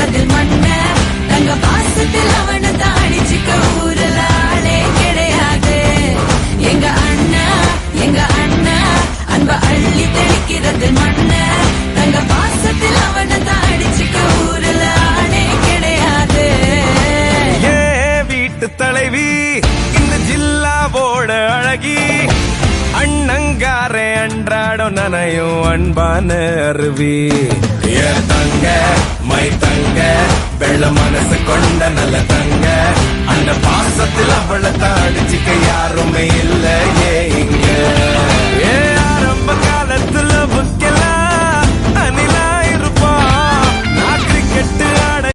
தெளிக்கிறதில் மண்ண தங்க பாசத்தில் அவனை தாடிச்சுக்க ஊரல ஆளே கிடையாது. எங்க அண்ணா அன்ப அள்ளி தெளிக்கிறதில் மண்ண தங்க பாசத்தில் அவனை தாடிச்சுக்க ஊரல ஆளே கிடையாது. வீட்டு தலைவி இந்த ஜில்லாவோட அழகி அண்ணங்காரே அன்றாடம் நனையும் அன்பான அருவி. தங்க மை தங்க வெள்ள மனசு கொண்ட நல்ல தங்க அந்த பாசத்தில் அவளை தாடிச்சிக்க யாருமே இல்லையே இங்க.